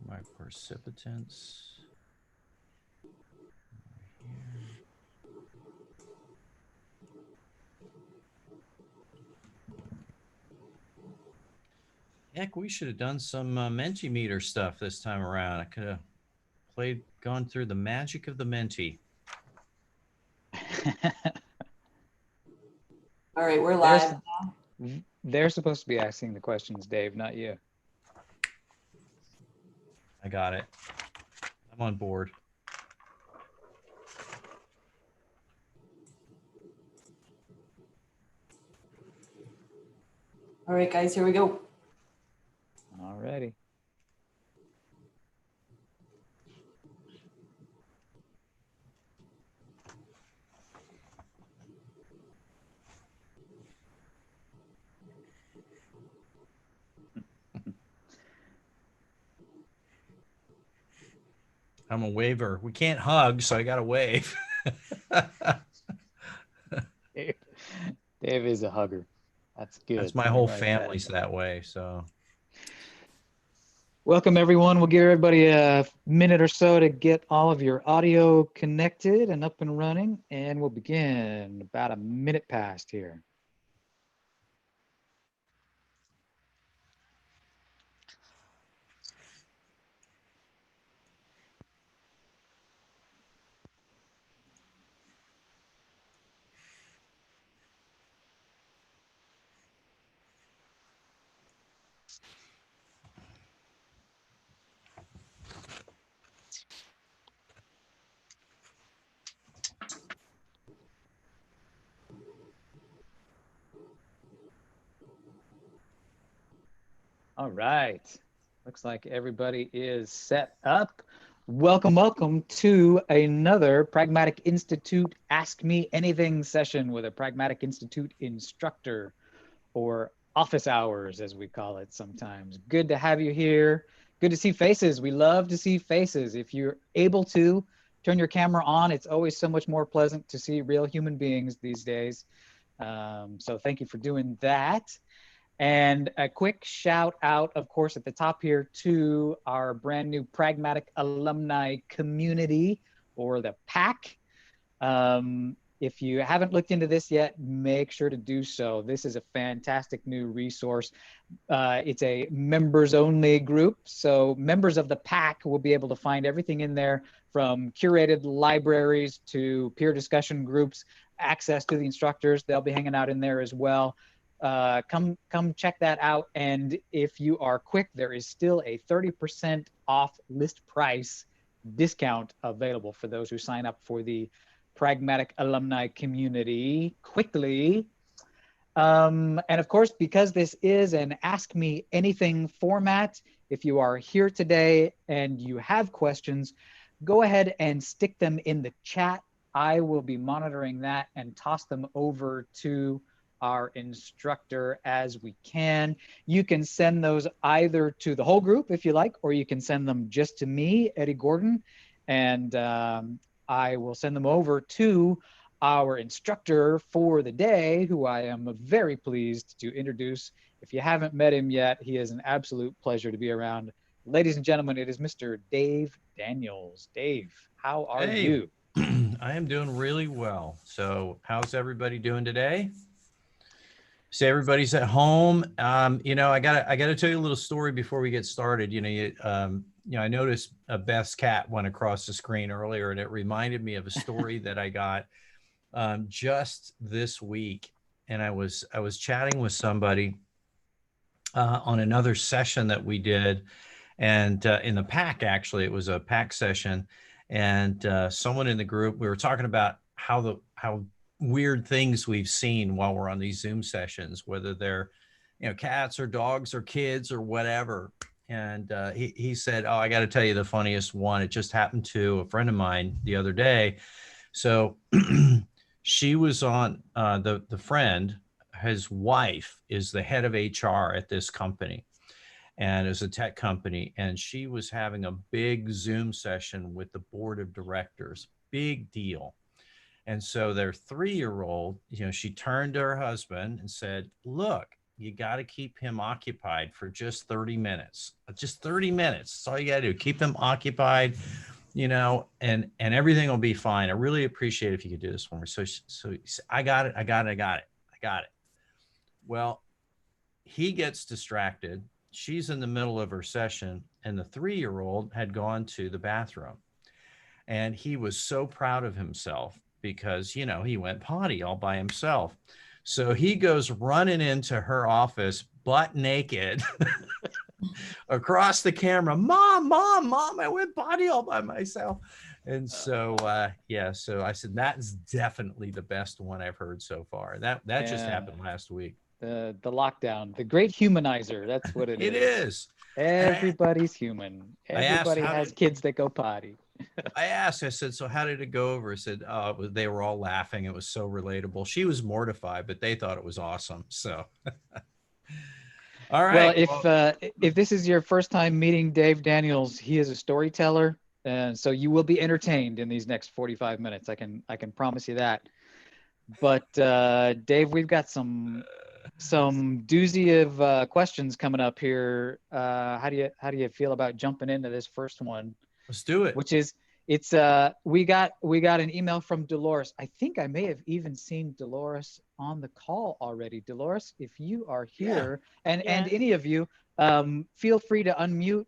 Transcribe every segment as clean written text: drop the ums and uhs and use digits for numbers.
My precipitants. Here. Heck, we should have done some Mentimeter stuff this time around. I could have gone through the magic of the Menti. All right, we're They're, live s- now. they're supposed to be asking the questions, Dave, not you. I got it. I'm on board. All right, guys, here we go. Alrighty. I'm a waver. We can't hug, so I got to wave. Dave, Dave is a hugger. That's good. That's my Let me whole write that. family's that way. So Welcome, everyone. We'll give everybody a minute or so to get all of your audio connected and up and running, and we'll begin about a minute past here. All right. Looks like everybody is set up. Welcome to another Pragmatic Institute Ask Me Anything session with a Pragmatic Institute instructor, or office hours, as we call it sometimes. Good to have you here. Good to see faces. We love to see faces. If you're able to turn your camera on, it's always so much more pleasant to see real human beings these days. So thank you for doing that. And a quick shout out, of course, at the top here to our brand new Pragmatic Alumni community, or the PAC. If you haven't looked into this yet, make sure to do so. This is a fantastic new resource. It's a members only group. So members of the PAC will be able to find everything in there, from curated libraries to peer discussion groups, access to the instructors. They'll be hanging out in there as well. Come check that out. And if you are quick, there is still a 30% off list price discount available for those who sign up for the Pragmatic Alumni community quickly. And of course, because this is an Ask Me Anything format, if you are here today and you have questions, go ahead and stick them in the chat. I will be monitoring that and toss them over to our instructor as we can. You can send those either to the whole group if you like, or you can send them just to me, Eddie Gordon, and I will send them over to our instructor for the day, who I am very pleased to introduce. If you haven't met him yet, he is an absolute pleasure to be around. Ladies and gentlemen, it is Mr. Dave Daniels. Dave, how are hey, you? I am doing really well. So how's everybody doing today? So everybody's at home. I gotta tell you a little story before we get started. I noticed Beth's cat went across the screen earlier, and it reminded me of a story that I got just this week. And I was chatting with somebody on another session that we did, and in the pack, actually, it was a pack session, and someone in the group, we were talking about how weird things we've seen while we're on these Zoom sessions, whether they're cats or dogs or kids or whatever. And he said, "Oh, I got to tell you the funniest one. It just happened to a friend of mine the other day." So she was on the friend. His wife is the head of HR at this company, and it was a tech company, and she was having a big Zoom session with the board of directors. Big deal. And so their 3-year-old, she turned to her husband and said, "Look, you got to keep him occupied for just 30 minutes. Just 30 minutes. That's all you got to do. Keep him occupied, and everything will be fine. I really appreciate if you could do this for me. So I got it. I got it. Well, he gets distracted. She's in the middle of her session, and the 3-year-old had gone to the bathroom. And he was so proud of himself because, he went potty all by himself. So he goes running into her office, butt naked, across the camera. Mom, I went potty all by myself. And so, so I said, that is definitely the best one I've heard so far. That just happened last week. The lockdown, the great humanizer. That's what it is. It is. Everybody's human. Everybody has kids that go potty. I said, so how did it go over? I said, they were all laughing. It was so relatable. She was mortified, but they thought it was awesome. So, all right. Well, if this is your first time meeting Dave Daniels, he is a storyteller. And so you will be entertained in these next 45 minutes. I can promise you that. But Dave, we've got some doozy of questions coming up here. How do you feel about jumping into this first one? Let's do it. Which is, we got an email from Dolores. I think I may have even seen Dolores on the call already. Dolores, if you are here, and any of you, feel free to unmute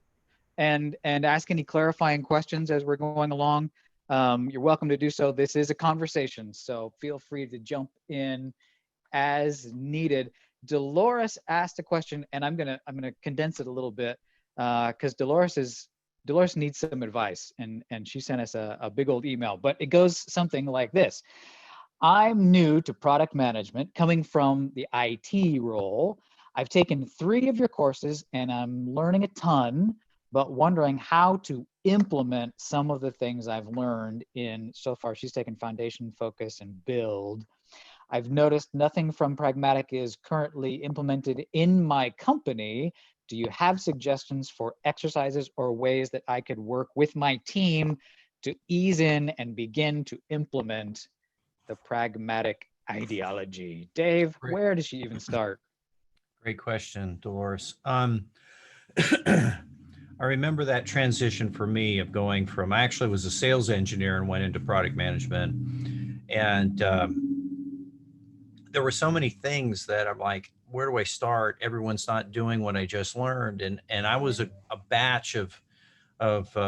and ask any clarifying questions as we're going along. You're welcome to do so. This is a conversation, so feel free to jump in as needed. Dolores asked a question, and I'm gonna condense it a little bit because Dolores needs some advice, and she sent us a big old email, but it goes something like this. I'm new to product management, coming from the IT role. I've taken 3 of your courses and I'm learning a ton, but wondering how to implement some of the things I've learned so far she's taken foundation, focus, and build. I've noticed nothing from Pragmatic is currently implemented in my company. Do you have suggestions for exercises or ways that I could work with my team to ease in and begin to implement the Pragmatic ideology? Dave, where does she even start? Great question, Dolores. I remember that transition for me of going from, I actually was a sales engineer and went into product management. And there were so many things that I'm like, where do I start? Everyone's not doing what I just learned. And I was a batch of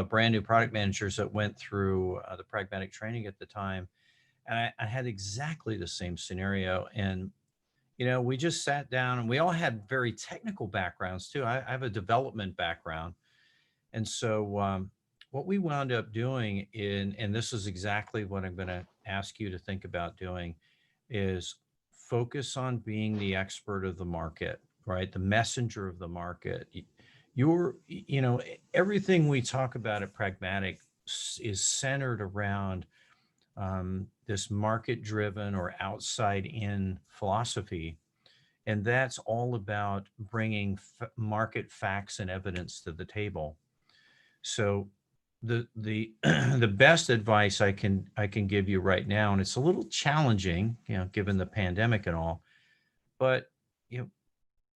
brand new product managers that went through the Pragmatic training at the time. And I had exactly the same scenario. And, we just sat down and we all had very technical backgrounds too. I have a development background. And so what we wound up doing and this is exactly what I'm going to ask you to think about doing, is focus on being the expert of the market, right? The messenger of the market. Everything we talk about at Pragmatic is centered around this market-driven or outside-in philosophy. And that's all about bringing market facts and evidence to the table. So the the best advice I can give you right now, and it's a little challenging, given the pandemic and all, but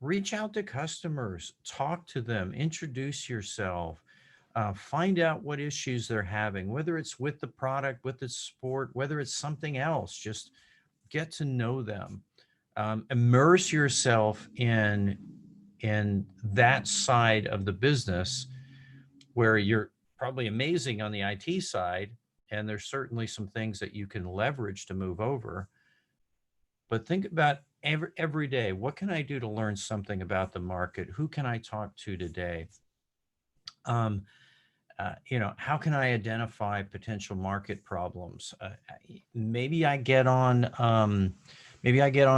reach out to customers, talk to them, introduce yourself, find out what issues they're having, whether it's with the product, with the support, whether it's something else. Just get to know them, immerse yourself in that side of the business where you're probably amazing on the IT side, and there's certainly some things that you can leverage to move over. But think about every day, what can I do to learn something about the market? Who can I talk to today? How can I identify potential market problems? Maybe I get on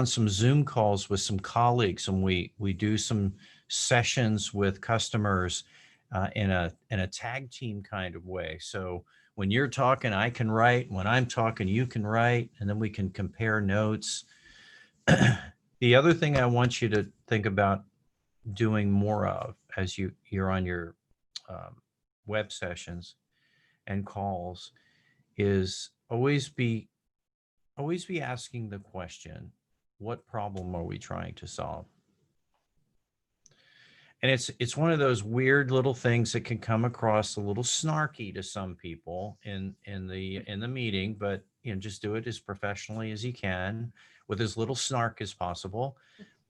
some Zoom calls with some colleagues, and we do some sessions with customers in a tag team kind of way. So when you're talking, I can write. When I'm talking, you can write, and then we can compare notes. The other thing I want you to think about doing more of as you're on your web sessions and calls is always be asking the question, what problem are we trying to solve? And it's one of those weird little things that can come across a little snarky to some people in the meeting, but just do it as professionally as you can with as little snark as possible.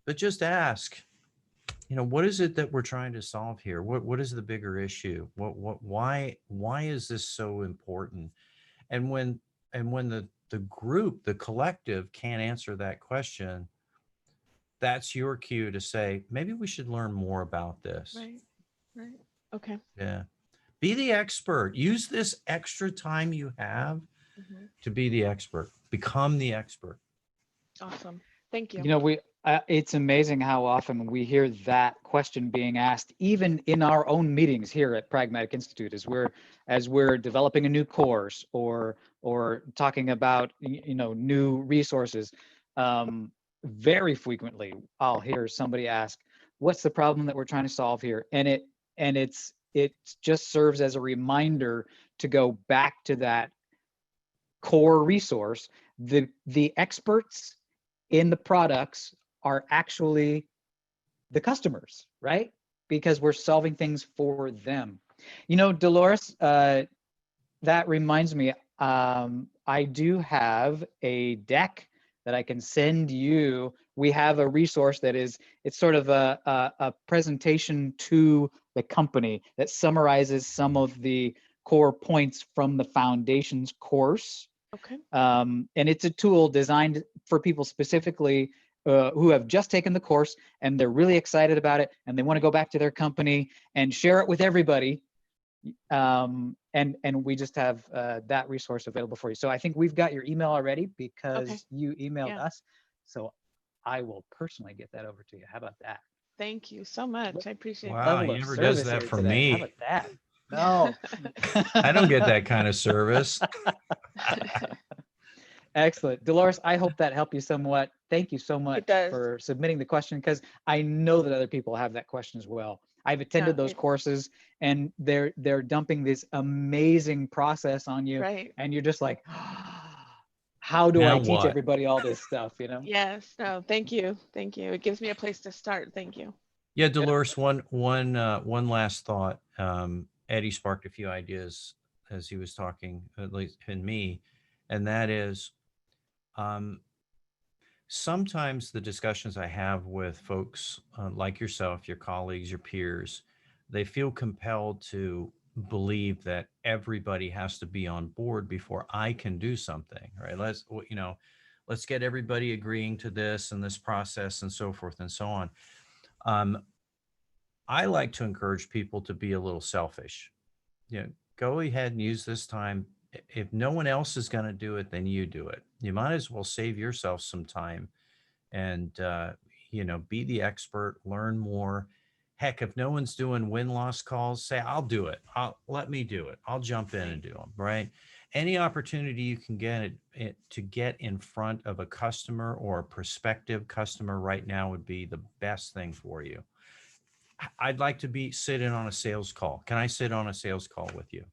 But just ask, what is it that we're trying to solve here? What is the bigger issue? Why is this so important? And when the group, the collective can't answer that question, that's your cue to say, maybe we should learn more about this. Right. Right. Okay. Yeah. Be the expert. Use this extra time you have Mhm. to be the expert. Become the expert. Awesome. Thank you. It's amazing how often we hear that question being asked, even in our own meetings here at Pragmatic Institute, as we're developing a new course or talking about new resources. Very frequently, I'll hear somebody ask, "What's the problem that we're trying to solve here?" And it just serves as a reminder to go back to that core resource. The experts in the products are actually the customers, right? Because we're solving things for them. Dolores, that reminds me, I do have a deck that I can send you. We have a resource it's sort of a presentation to the company that summarizes some of the core points from the foundations course. Okay. And it's a tool designed for people specifically who have just taken the course and they're really excited about it and they want to go back to their company and share it with everybody. And we just have that resource available for you. So I think we've got your email already because you emailed us. So I will personally get that over to you. How about that? Thank you so much. I appreciate Wow, Level he of never does service that here for today. me. How about that? No. I don't get that kind of service. Excellent. Dolores, I hope that helped you somewhat. Thank you so much does. for submitting the question, because I know that other people have that question as well. I've attended those courses and they're dumping this amazing process on you. Right. And you're just like, how do Now I teach what? everybody all this stuff, Yes. No, thank you. Thank you. It gives me a place to start. Thank you. Yeah, Dolores, one last thought. Eddie sparked a few ideas as he was talking, at least in me, and that is, sometimes the discussions I have with folks like yourself, your colleagues, your peers, they feel compelled to believe that everybody has to be on board before I can do something, right? Let's get everybody agreeing to this and this process and so forth and so on. I like to encourage people to be a little selfish. Go ahead and use this time. If no one else is going to do it, then you do it. You might as well save yourself some time and, be the expert, learn more. Heck, if no one's doing win-loss calls, say, I'll do it. Let me do it. I'll jump in and do them, right? Any opportunity you can get to get in front of a customer or a prospective customer right now would be the best thing for you. I'd like to sit in on a sales call. Can I sit on a sales call with you?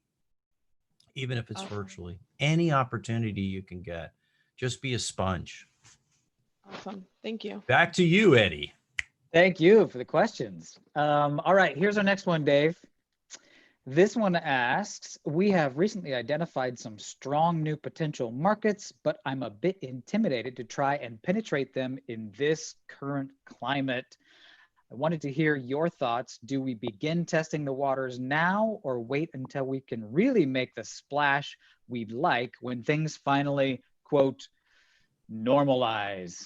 Even if it's virtually. Any opportunity you can get, just be a sponge. Awesome. Thank you. Back to you, Eddie. Thank you for the questions. All right, here's our next one, Dave. This one asks, we have recently identified some strong new potential markets, but I'm a bit intimidated to try and penetrate them in this current climate. I wanted to hear your thoughts. Do we begin testing the waters now or wait until we can really make the splash we'd like when things finally, quote, normalize?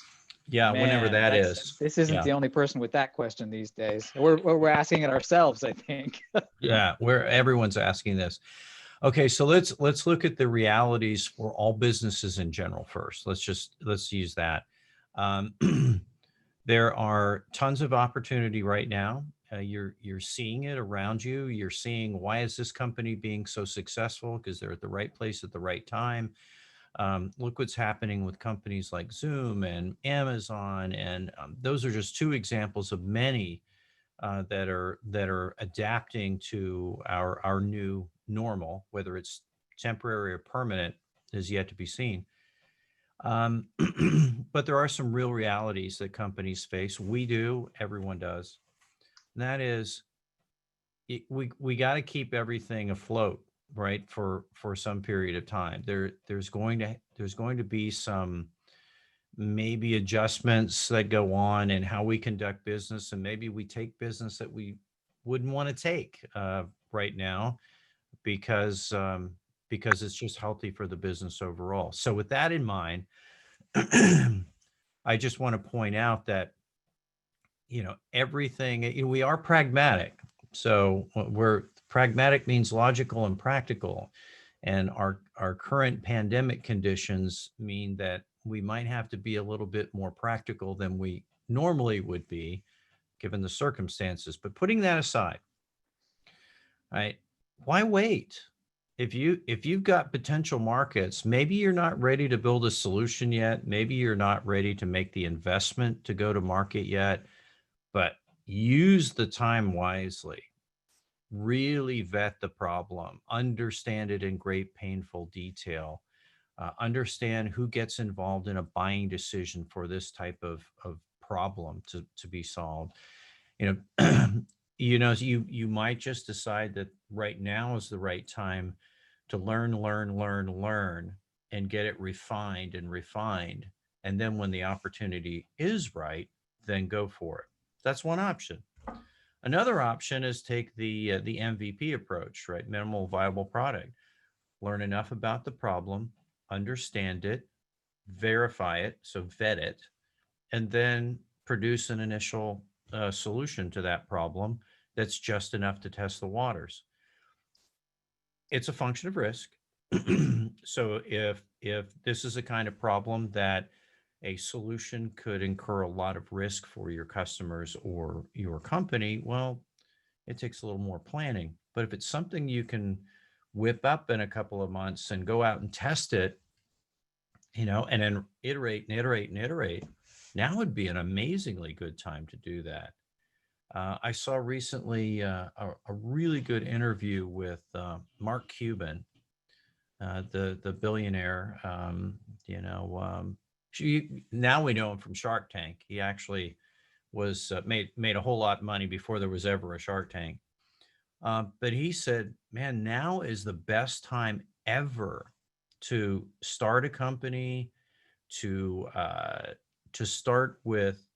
Yeah, Man, whenever that is. This isn't the only person with that question these days. We're asking it ourselves, I think. Yeah, everyone's asking this. Okay, so let's look at the realities for all businesses in general first. Let's use that. There are tons of opportunity right now. You're seeing it around you. You're seeing, why is this company being so successful? Because they're at the right place at the right time. Look what's happening with companies like Zoom and Amazon, and those are just two examples of many that are adapting to our new normal. Whether it's temporary or permanent is yet to be seen. But there are some real realities that companies face. We do, everyone does. And that is, we got to keep everything afloat, right? For some period of time. There's going to be some maybe adjustments that go on in how we conduct business, and maybe we take business that we wouldn't want to take right now because it's just healthy for the business overall. So with that in mind, I just want to point out that everything, we are pragmatic. So we're pragmatic means logical and practical, and our current pandemic conditions mean that we might have to be a little bit more practical than we normally would be given the circumstances. But putting that aside, right, why wait? If you've got potential markets, maybe you're not ready to build a solution yet, maybe you're not ready to make the investment to go to market yet, but use the time wisely. Really vet the problem, understand it in great painful detail, understand who gets involved in a buying decision for this type of problem to be solved. You know, you might just decide that right now is the right time to learn, and get it refined. And then when the opportunity is right, then go for it. That's one option. Another option is take the MVP approach, right? Minimal viable product. Learn enough about the problem, understand it, verify it, so vet it, and then produce an initial solution to that problem that's just enough to test the waters. It's a function of risk. So if this is a kind of problem that a solution could incur a lot of risk for your customers or your company, well, it takes a little more planning. But if it's something you can whip up in a couple of months and go out and test it, and then iterate, now would be an amazingly good time to do that. I saw recently a really good interview with Mark Cuban, the billionaire. Now we know him from Shark Tank. He actually was made a whole lot of money before there was ever a Shark Tank. But he said, "Man, now is the best time ever to start a company, to start with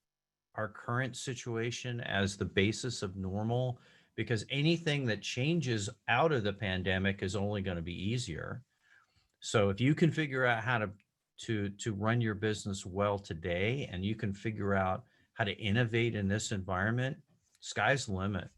our current situation as the basis of normal, because anything that changes out of the pandemic is only going to be easier. So if you can figure out how to run your business well today, and you can figure out how to innovate in this environment, sky's the limit."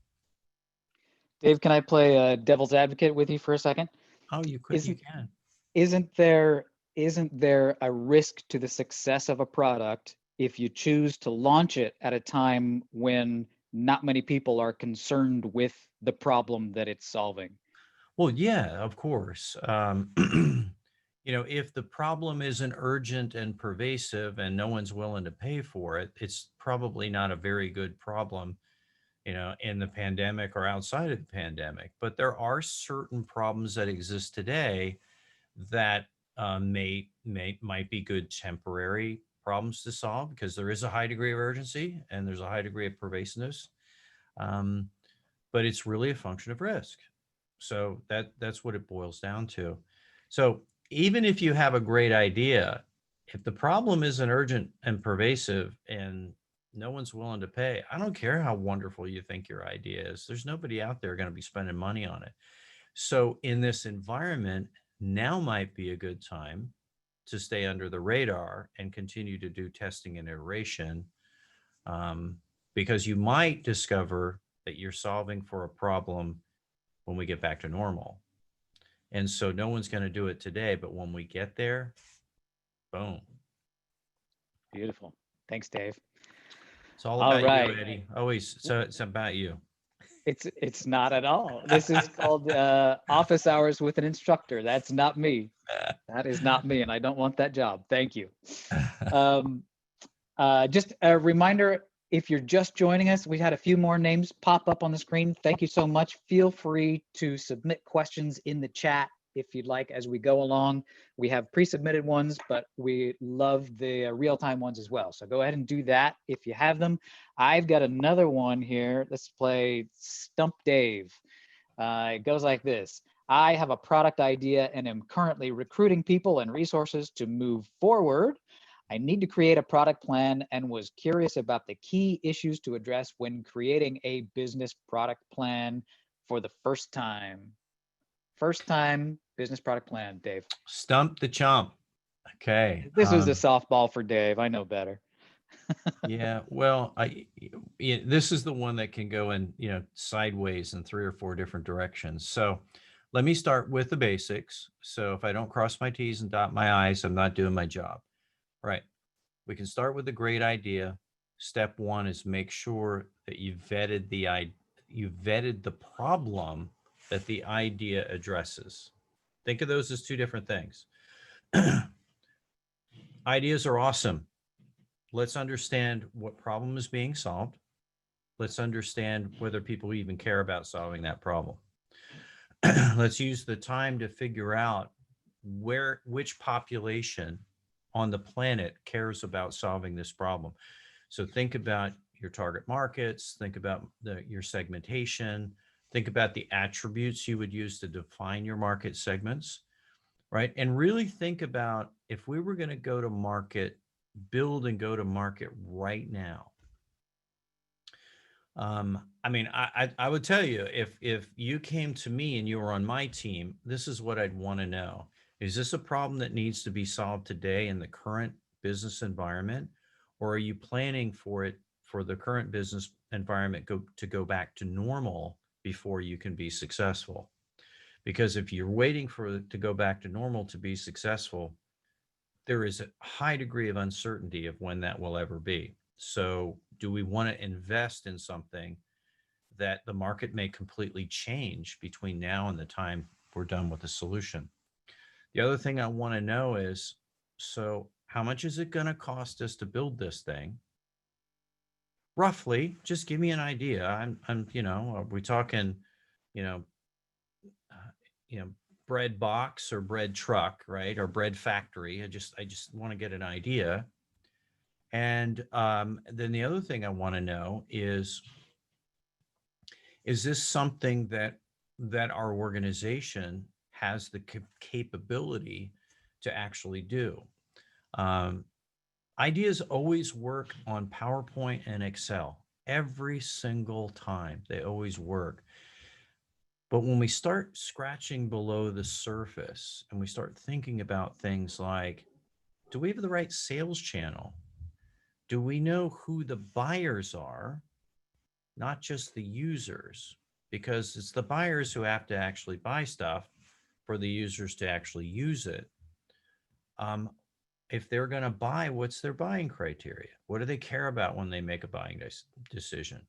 Dave, can I play devil's advocate with you for a second? Oh, you can. Isn't there a risk to the success of a product if you choose to launch it at a time when not many people are concerned with the problem that it's solving? Well, yeah, of course. If the problem isn't urgent and pervasive and no one's willing to pay for it, it's probably not a very good problem, in the pandemic or outside of the pandemic. But there are certain problems that exist today that might be good temporary problems to solve, because there is a high degree of urgency and there's a high degree of pervasiveness. But it's really a function of risk. So that's what it boils down to. So even if you have a great idea, if the problem isn't urgent and pervasive and no one's willing to pay, I don't care how wonderful you think your idea is, there's nobody out there going to be spending money on it. So in this environment, now might be a good time to stay under the radar and continue to do testing and iteration, because you might discover that you're solving for a problem when we get back to normal. And so no one's going to do it today, but when we get there, boom. Beautiful. Thanks, Dave. It's all All about right. you, Eddie. Always. So it's about you. It's not at all. This is called office hours with an instructor. That's not me. That is not me, and I don't want that job. Thank you. Just a reminder, if you're just joining us, we had a few more names pop up on the screen. Thank you so much. Feel free to submit questions in the chat if you'd like as we go along. We have pre-submitted ones, but we love the real-time ones as well. So go ahead and do that if you have them. I've got another one here. Let's play Stump Dave. It goes like this. I have a product idea and am currently recruiting people and resources to move forward. I need to create a product plan and was curious about the key issues to address when creating a business product plan for the first time. First time business product plan, Dave. Stump the chump. Okay. This was a softball for Dave. I know better. Yeah, well, this is the one that can go in, sideways in 3 or 4 different directions. So let me start with the basics. So if I don't cross my T's and dot my I's, I'm not doing my job. Right. We can start with a great idea. Step 1 is make sure that you vetted the problem that the idea addresses. Think of those as 2 different things. Ideas are awesome. Let's understand what problem is being solved. Let's understand whether people even care about solving that problem. Let's use the time to figure out which population on the planet cares about solving this problem. So think about your target markets, think about your segmentation, think about the attributes you would use to define your market segments, right? And really think about if we were going to go to market, build and go to market right now. I would tell you, if you came to me and you were on my team, this is what I'd want to know. Is this a problem that needs to be solved today in the current business environment? Or are you planning for the current business environment to go back to normal before you can be successful? Because if you're waiting for it to go back to normal to be successful, there is a high degree of uncertainty of when that will ever be. So do we want to invest in something that the market may completely change between now and the time we're done with the solution? The other thing I want to know is, so how much is it going to cost us to build this thing? Roughly, just give me an idea. Are we talking, you know, bread box or bread truck, right? Or bread factory. I just want to get an idea. And then the other thing I want to know is this something that our organization has the capability to actually do? Ideas always work on PowerPoint and Excel. Every single time, they always work. But when we start scratching below the surface and we start thinking about things like, do we have the right sales channel? Do we know who the buyers are, not just the users? Because it's the buyers who have to actually buy stuff for the users to actually use it. If they're going to buy, what's their buying criteria? What do they care about when they make a buying decision?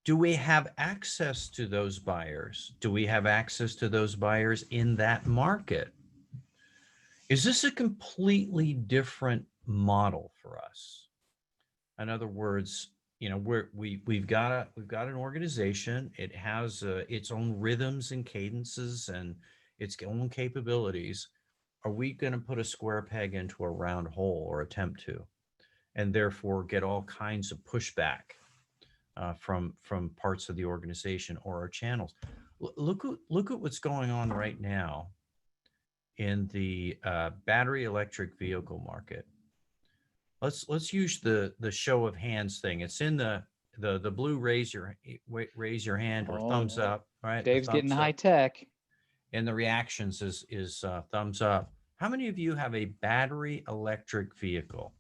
Do we have access to those buyers? Do we have access to those buyers in that market? Is this a completely different model for us? In other words, we've got an organization. It has its own rhythms and cadences and its own capabilities. Are we going to put a square peg into a round hole, or attempt to, and therefore get all kinds of pushback from parts of the organization or our channels? Look at what's going on right now in the battery electric vehicle market. Let's use the show of hands thing. It's in the blue raise your hand or thumbs up, right? Dave's getting high tech. And the reactions is thumbs up. How many of you have a battery electric vehicle?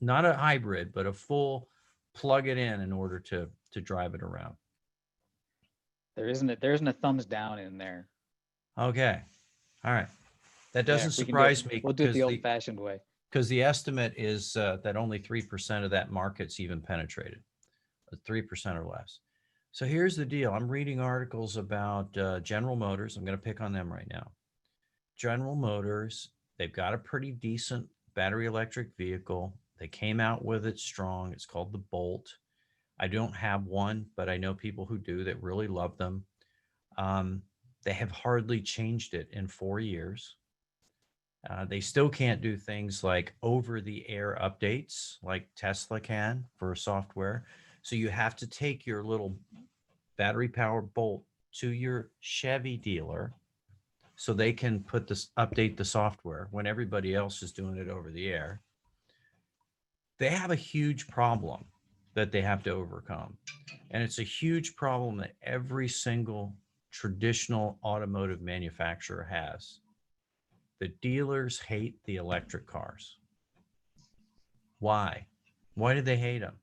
Not a hybrid, but a full plug it in order to drive it around? There isn't a thumbs down in there. Okay. All right. That doesn't Yeah, surprise me. We'll do it the old-fashioned way. Because the estimate is that only 3% of that market's even penetrated, 3% or less. So here's the deal. I'm reading articles about General Motors. I'm going to pick on them right now. General Motors, they've got a pretty decent battery electric vehicle. They came out with it strong. It's called the Bolt. I don't have one, but I know people who do that really love them. They have hardly changed it in 4 years. They still can't do things like over-the-air updates like Tesla can for software. So you have to take your little battery-powered Bolt to your Chevy dealer so they can update the software when everybody else is doing it over the air. They have a huge problem that they have to overcome. And it's a huge problem that every single traditional automotive manufacturer has. The dealers hate the electric cars. Why? Why do they hate them?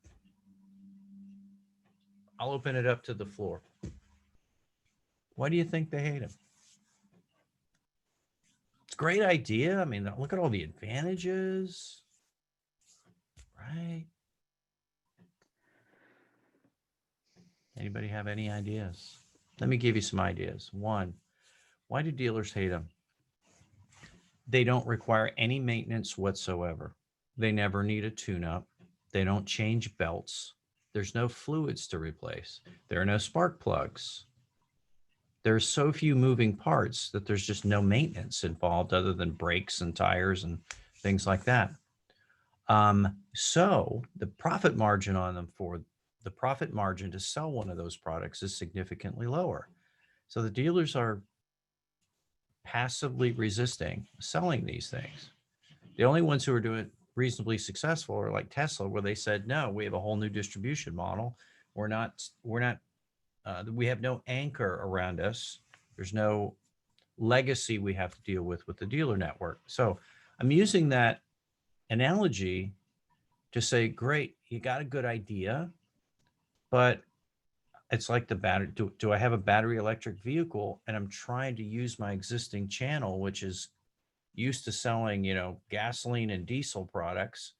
I'll open it up to the floor. Why do you think they hate them? It's a great idea. I mean, look at all the advantages, right? Anybody have any ideas? Let me give you some ideas. One, why do dealers hate them? They don't require any maintenance whatsoever. They never need a tune-up. They don't change belts. There's no fluids to replace. There are no spark plugs. There's so few moving parts that there's just no maintenance involved other than brakes and tires and things like that. So the profit margin on them the profit margin to sell one of those products is significantly lower. So the dealers are passively resisting selling these things. The only ones who are doing it reasonably successful are like Tesla, where they said, no, we have a whole new distribution model. We have no anchor around us. There's no legacy we have to deal with the dealer network. So I'm using that analogy to say, great, you got a good idea, but it's like the battery. Do I have a battery electric vehicle and I'm trying to use my existing channel, which is used to selling, gasoline and diesel products?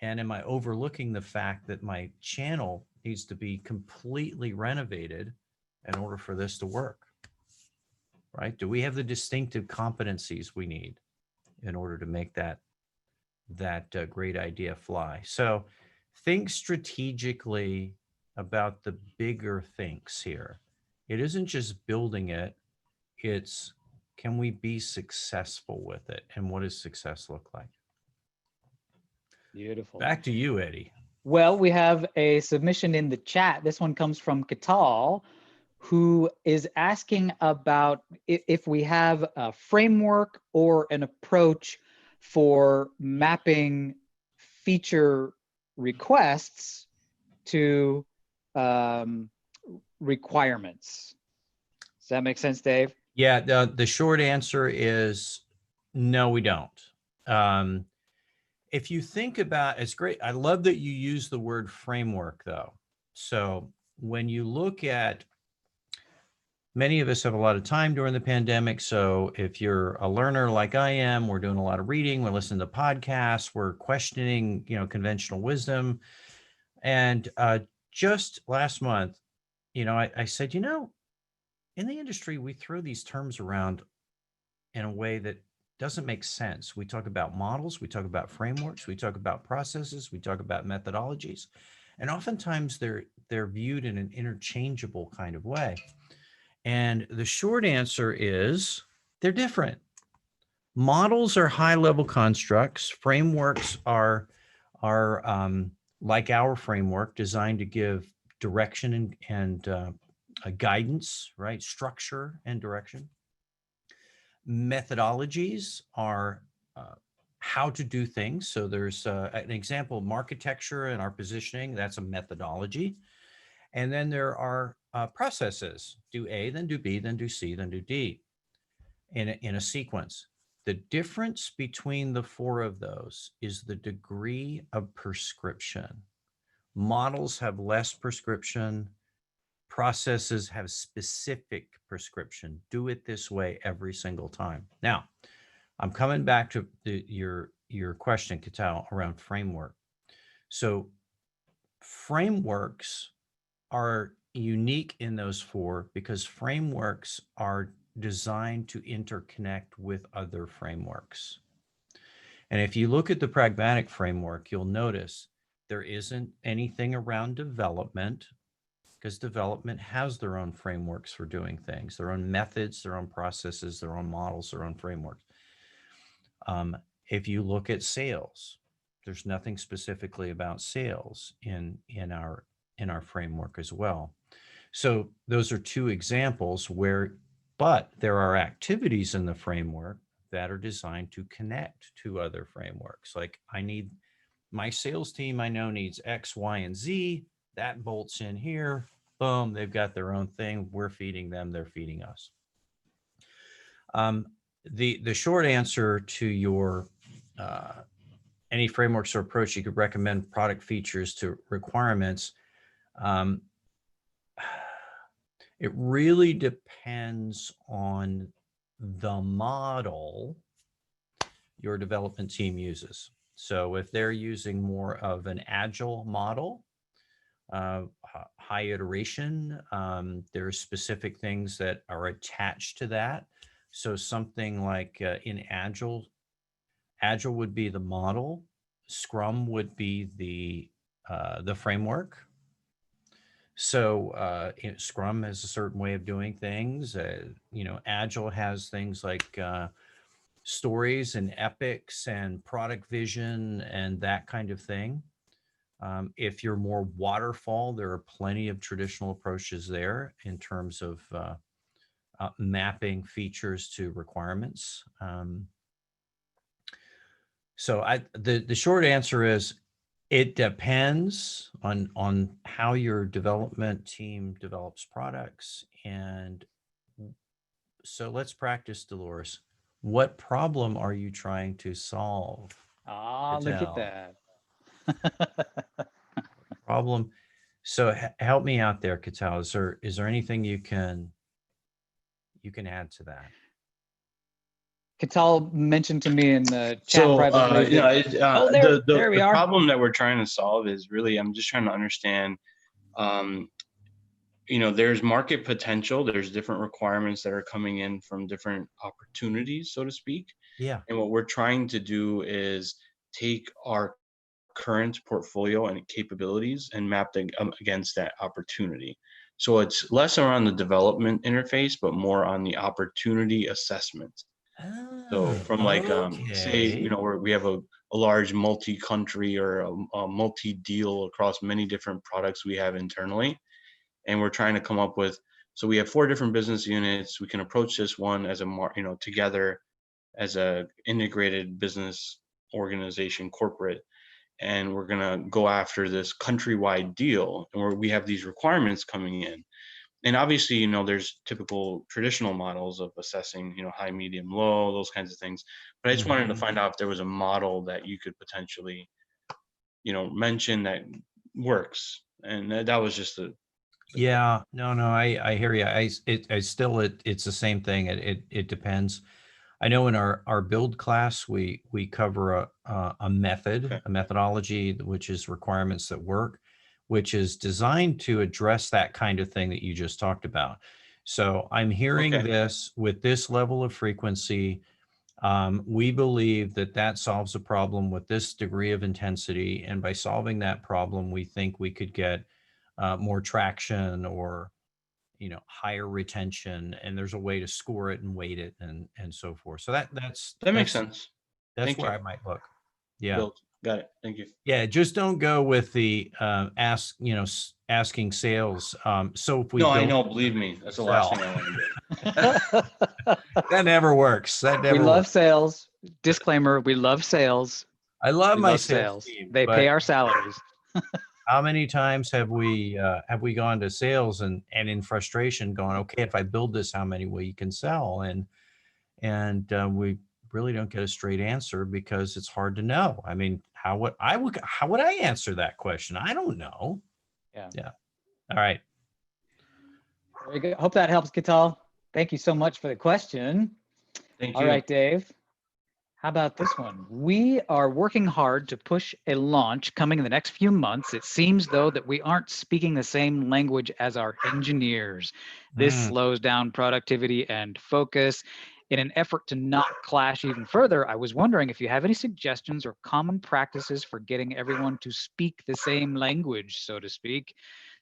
And am I overlooking the fact that my channel needs to be completely renovated in order for this to work? Right? Do we have the distinctive competencies we need in order to make that great idea fly? So think strategically about the bigger things here. It isn't just building it. It's, can we be successful with it? And what does success look like? Beautiful. Back to you, Eddie. Well, we have a submission in the chat. This one comes from Katal, who is asking about if we have a framework or an approach for mapping feature requests to requirements. Does that make sense, Dave? Yeah, the short answer is no, we don't. If you think about, it's great. I love that you use the word framework, though. So when you look at, many of us have a lot of time during the pandemic. So if you're a learner like I am, we're doing a lot of reading, we're listening to podcasts, we're questioning, conventional wisdom. And just last month, I said, in the industry, we throw these terms around in a way that doesn't make sense. We talk about models, we talk about frameworks, we talk about processes, we talk about methodologies, and oftentimes they're viewed in an interchangeable kind of way. And the short answer is they're different. Models are high-level constructs. Frameworks are like our framework, designed to give direction and guidance, right? Structure and direction. Methodologies are how to do things. So there's an example of architecture and our positioning. That's a methodology. And then there are processes. Do A, then do B, then do C, then do D in a sequence. The difference between the four of those is the degree of prescription. Models have less prescription. Processes have specific prescription. Do it this way every single time. Now, I'm coming back to your question, Katal, around framework. So frameworks are unique in those four because frameworks are designed to interconnect with other frameworks. And if you look at the pragmatic framework, you'll notice there isn't anything around development. because development has their own frameworks for doing things, their own methods, their own processes, their own models, their own frameworks. Um, if you look at sales, there's nothing specifically about sales in our framework as well. So those are two examples where, but there are activities in the framework that are designed to connect to other frameworks. Like my sales team I know needs X, Y, and Z. That bolts in here. Boom, they've got their own thing. We're feeding them, they're feeding us. The short answer to your any frameworks or approach you could recommend product features to requirements. It really depends on the model your development team uses. So if they're using more of an agile model, high iteration, there's specific things that are attached to that. So something like in Agile would be the model, Scrum would be the framework. So Scrum has a certain way of doing things. Agile has things like stories and epics and product vision and that kind of thing. If you're more waterfall, there are plenty of traditional approaches there in terms of mapping features to requirements. So the short answer is it depends on how your development team develops products. And so let's practice, Dolores. What problem are you trying to solve? Look at Cattell? that. Problem. So help me out there, Cattell. Is there anything you can add to that? Cattell mentioned to me in the chat So, privately. There we the are. problem that we're trying to solve is really, I'm just trying to understand, there's market potential, there's different requirements that are coming in from different opportunities, so to speak. Yeah. And what we're trying to do is take our current portfolio and capabilities and map them against that opportunity. So it's less around the development interface, but more on the opportunity assessment. So from say, Okay. we have a large multi-country or a multi-deal across many different products we have internally. And we're trying to come up with, so we have 4 different business units. We can approach this one as together as a integrated business organization, corporate. And we're going to go after this countrywide deal and where we have these requirements coming in. And obviously, there's typical traditional models of assessing, high, medium, low, those kinds of things. But I just wanted to find out if there was a model that you could potentially, mention that works. And that was just the Yeah, no, I hear you. It's the same thing. It depends. I know in our build class, we cover a method, Okay. a methodology, which is requirements that work, which is designed to address that kind of thing that you just talked about. So I'm hearing Okay. this with this level of frequency. We believe that solves a problem with this degree of intensity. And by solving that problem, we think we could get more traction or higher retention, and there's a way to score it and weight it and so forth. So That makes sense. that's Thank where you. I might look. Yeah. Built. Got it. Thank you. Yeah, just don't go with the asking sales. So if we No, I build know, believe me, that's the last thing I want to do. that never works. That We never love works. sales. Disclaimer, we love sales. I love We my love sales sales. team, They but pay our salaries. how many times have we gone to sales and in frustration going, okay, if I build this, how many will you can sell? And we really don't get a straight answer because it's hard to know. I mean, how would I answer that question? I don't know. Yeah. All right. Very good. Hope that helps, Cattell. Thank you so much for the question. Thank All you. right, Dave. How about this one? We are working hard to push a launch coming in the next few months. It seems, though, that we aren't speaking the same language as our engineers. This slows down productivity and focus. In an effort to not clash even further, I was wondering if you have any suggestions or common practices for getting everyone to speak the same language, so to speak.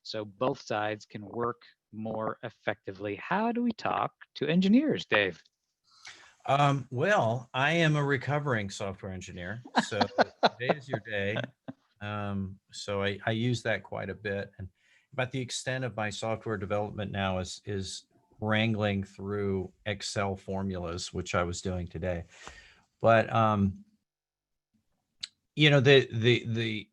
so both sides can work more effectively. How do we talk to engineers, Dave? Well, I am a recovering software engineer, so today is your day. So I use that quite a bit, and about the extent of my software development now is wrangling through Excel formulas, which I was doing today. But you know, the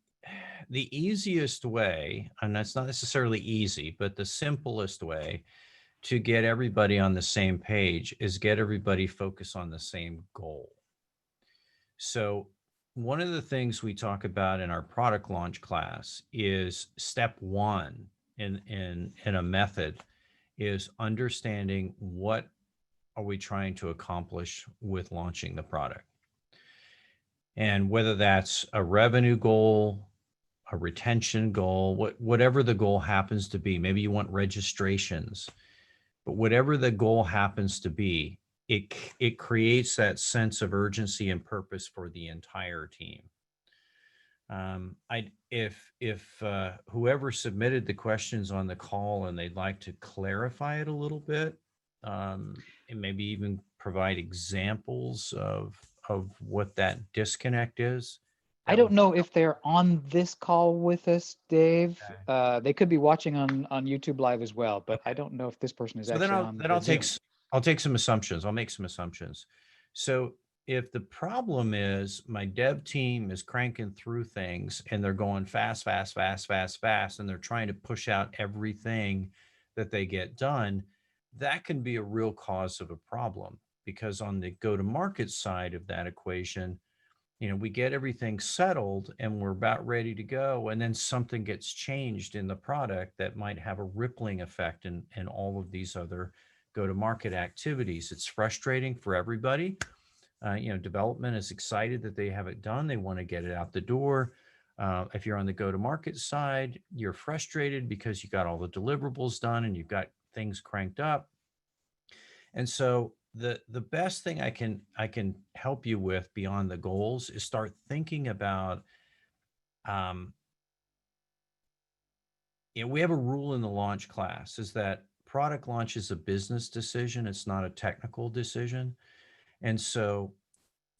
easiest way, and that's not necessarily easy, but the simplest way to get everybody on the same page is get everybody focused on the same goal. So one of the things we talk about in our product launch class is step one in a method is understanding what are we trying to accomplish with launching the product. And whether that's a revenue goal, a retention goal, whatever the goal happens to be, maybe you want registrations, but whatever the goal happens to be, it creates that sense of urgency and purpose for the entire team. If whoever submitted the questions on the call and they'd like to clarify it a little bit, and maybe even provide examples of what that disconnect is. I that don't would know if they're on this call with us, Dave. Okay. They could be watching on YouTube Live as well, but I don't know if this person is So then actually I'll on then the I'll take Zoom. I'll take some assumptions. I'll make some assumptions. So if the problem is my dev team is cranking through things and they're going fast, fast, fast, fast, fast, and they're trying to push out everything that they get done, that can be a real cause of a problem, because on the go-to-market side of that equation, you know, we get everything settled and we're about ready to go, and then something gets changed in the product that might have a rippling effect in all of these other go-to-market activities. It's frustrating for everybody. You know, development is excited that they have it done. They want to get it out the door. If you're on the go-to-market side, you're frustrated because you got all the deliverables done and you've got things cranked up. And so the best thing I can help you with beyond the goals is start thinking about, you know, we have a rule in the launch class is that product launch is a business decision. It's not a technical decision. And so,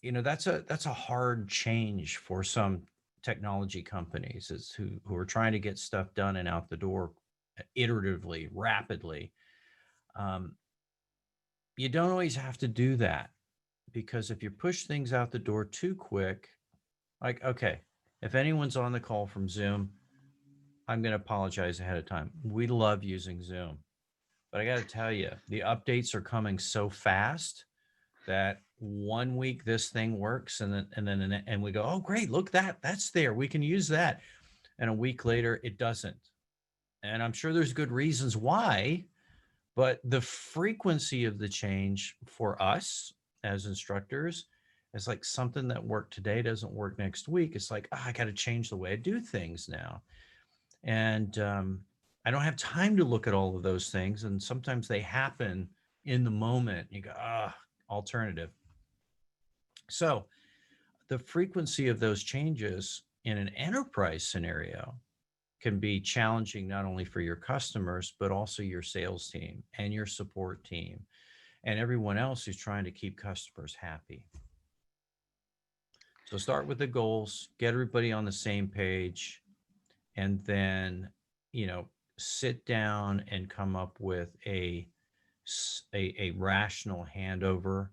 you know, that's a hard change for some technology companies is who are trying to get stuff done and out the door iteratively, rapidly. Um, you don't always have to do that, because if you push things out the door too quick, like, okay, if anyone's on the call from Zoom, I'm going to apologize ahead of time. We love using Zoom, but I got to tell you, the updates are coming so fast that one week this thing works, and we go, oh great, look, that's there, we can use that, and a week later it doesn't. And I'm sure there's good reasons why, but the frequency of the change for us as instructors is like something that worked today doesn't work next week. It's like, I got to change the way I do things now. And I don't have time to look at all of those things. And sometimes they happen in the moment. You go, alternative. So the frequency of those changes in an enterprise scenario can be challenging, not only for your customers, but also your sales team and your support team and everyone else who's trying to keep customers happy. So start with the goals, get everybody on the same page, and then, you know, sit down and come up with a rational handover.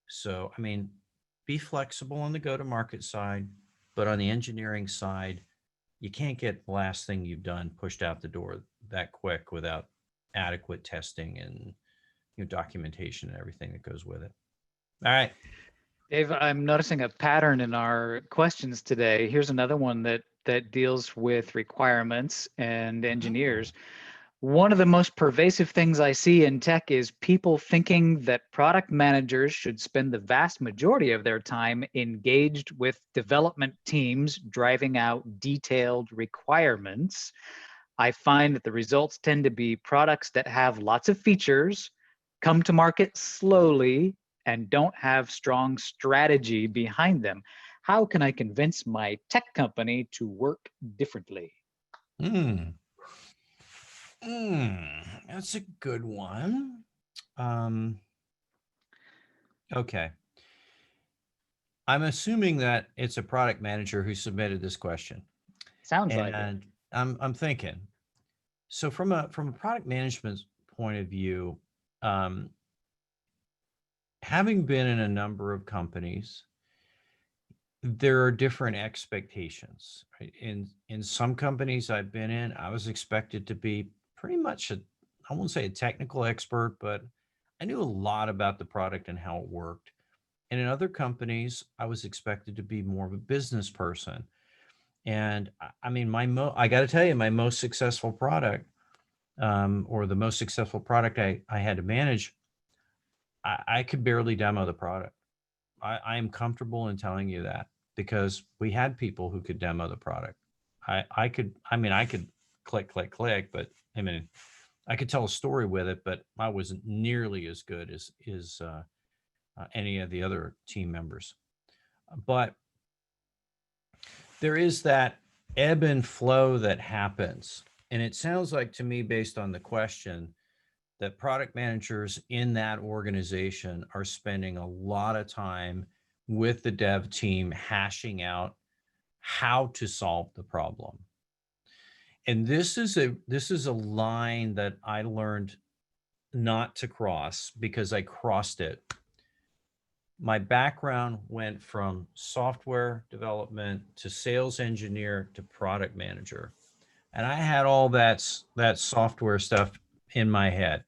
So, I mean, be flexible on the go-to-market side, but on the engineering side, you can't get the last thing you've done pushed out the door that quick without adequate testing and, you know, documentation and everything that goes with it. All right. Dave, I'm noticing a pattern in our questions today. Here's another one that deals with requirements and engineers. One of the most pervasive things I see in tech is people thinking that product managers should spend the vast majority of their time engaged with development teams driving out detailed requirements. I find that the results tend to be products that have lots of features, come to market slowly, and don't have strong strategy behind them. How can I convince my tech company to work differently? That's a good one. Okay. I'm assuming that it's a product manager who submitted this question. Sounds like it. And I'm thinking, so from a product management point of view, um, having been in a number of companies, there are different expectations, right? In some companies I've been in, I was expected to be pretty much I won't say a technical expert, but I knew a lot about the product and how it worked. And in other companies, I was expected to be more of a business person. And I mean, I got to tell you, my most successful product, or the most successful product I had to manage, I could barely demo the product. I am comfortable in telling you that because we had people who could demo the product. I could click, but I mean, I could tell a story with it, but I wasn't nearly as good as any of the other team members. But there is that ebb and flow that happens. And it sounds like to me, based on the question, that product managers in that organization are spending a lot of time with the dev team hashing out how to solve the problem. And this is a line that I learned not to cross because I crossed it. My background went from software development to sales engineer to product manager. And I had all that software stuff in my head.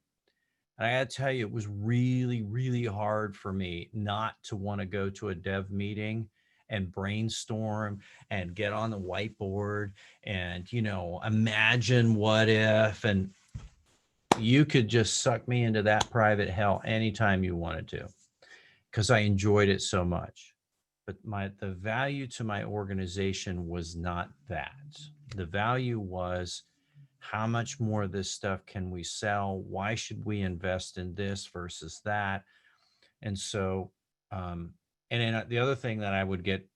And I got to tell you, it was really, really hard for me not to want to go to a dev meeting and brainstorm and get on the whiteboard and, imagine what if. And you could just suck me into that private hell anytime you wanted to, because I enjoyed it so much. But the value to my organization was not that. The value was, how much more of this stuff can we sell? Why should we invest in this versus that? And so, and then the other thing that I would get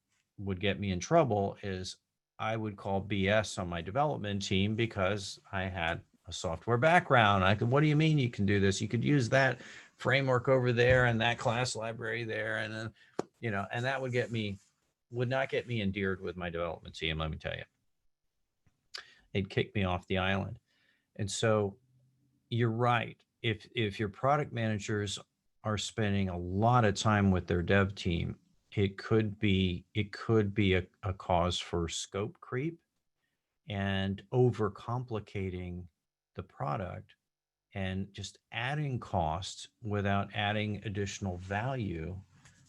me in trouble is I would call BS on my development team because I had a software background. I could, what do you mean you can do this? You could use that framework over there and that class library there. And then, and that would not get me endeared with my development team, let me tell you. They'd kick me off the island. And so you're right. If your product managers are spending a lot of time with their dev team, it could be a cause for scope creep and overcomplicating the product and just adding costs without adding additional value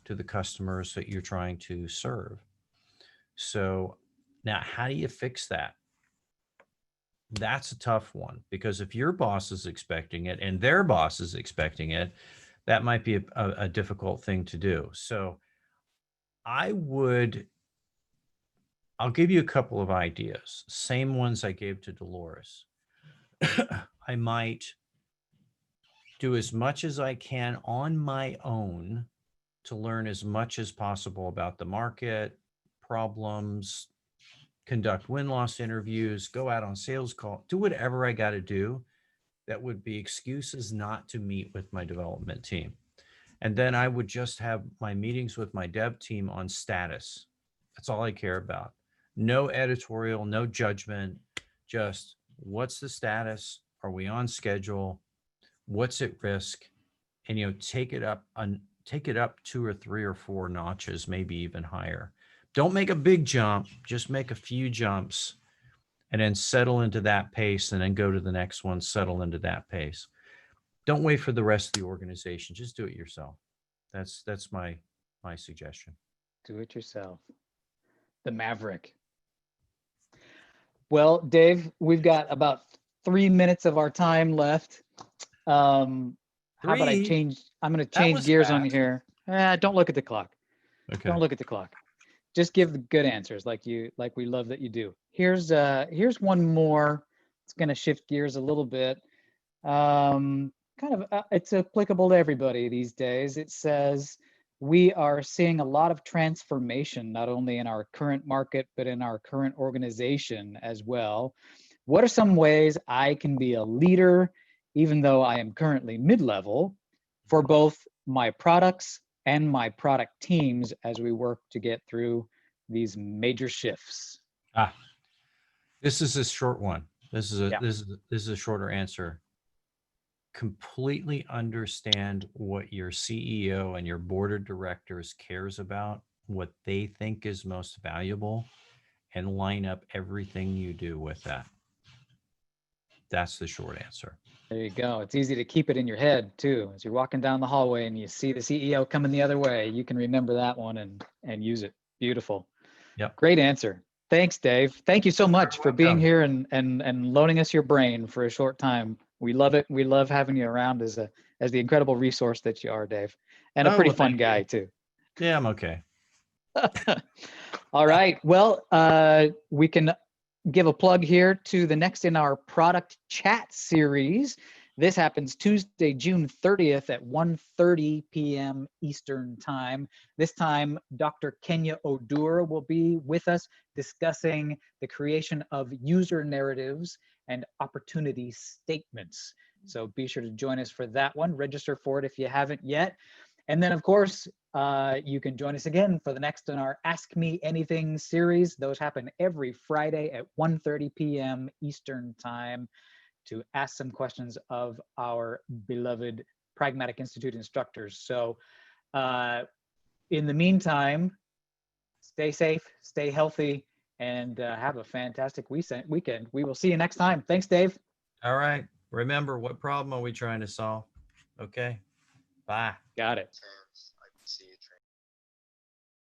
to the customers that you're trying to serve. So now, how do you fix that? That's a tough one, because if your boss is expecting it and their boss is expecting it, that might be a difficult thing to do. So I'll give you a couple of ideas, same ones I gave to Dolores. I might do as much as I can on my own to learn as much as possible about the market, problems, conduct win-loss interviews, go out on sales call, do whatever I got to do that would be excuses not to meet with my development team. And then I would just have my meetings with my dev team on status. That's all I care about. No editorial, no judgment, just what's the status? Are we on schedule? What's at risk? And, take it up 2 or 3 or 4 notches, maybe even higher. Don't make a big jump, just make a few jumps and then settle into that pace, and then go to the next one, settle into that pace. Don't wait for the rest of the organization. Just do it yourself. That's my suggestion. Do it yourself. The Maverick. Well, Dave, we've got about 3 minutes of our time left. How about I 3? change? I'm going to That change was gears on you fast. here. Don't look at the clock. Okay. Don't look at the clock. Just give the good answers like we love that you do. Here's one more. It's going to shift gears a little bit. It's applicable to everybody these days. It says, we are seeing a lot of transformation, not only in our current market, but in our current organization as well. What are some ways I can be a leader, even though I am currently mid-level, for both my products and my product teams as we work to get through these major shifts? This is a short one. This is a Yeah. this is a shorter answer. Completely understand what your CEO and your board of directors cares about, what they think is most valuable, and line up everything you do with that. That's the short answer. There you go. It's easy to keep it in your head too. As you're walking down the hallway and you see the CEO coming the other way, you can remember that one and use it. Beautiful. Yep. Great answer. Thanks, Dave. Thank you so much for being welcome. here and loaning us your brain for a short time. We love it. We love having you around as the incredible resource that you are, Dave, and a Oh, pretty well, fun thank you. guy too. Yeah, I'm okay. All right. Well, we can give a plug here to the next in our product chat series. This happens Tuesday, June 30th at 1:30 p.m. Eastern Time. This time, Dr. Kenya Odura will be with us discussing the creation of user narratives and opportunity statements. So be sure to join us for that one. Register for it if you haven't yet. And then, of course, you can join us again for the next in our Ask Me Anything series. Those happen every Friday at 1:30 p.m. Eastern Time to ask some questions of our beloved Pragmatic Institute instructors. So in the meantime, stay safe, stay healthy, and have a fantastic weekend. We will see you next time. Thanks, Dave. All right. Remember, what problem are we trying to solve? Okay. Bye. Got it.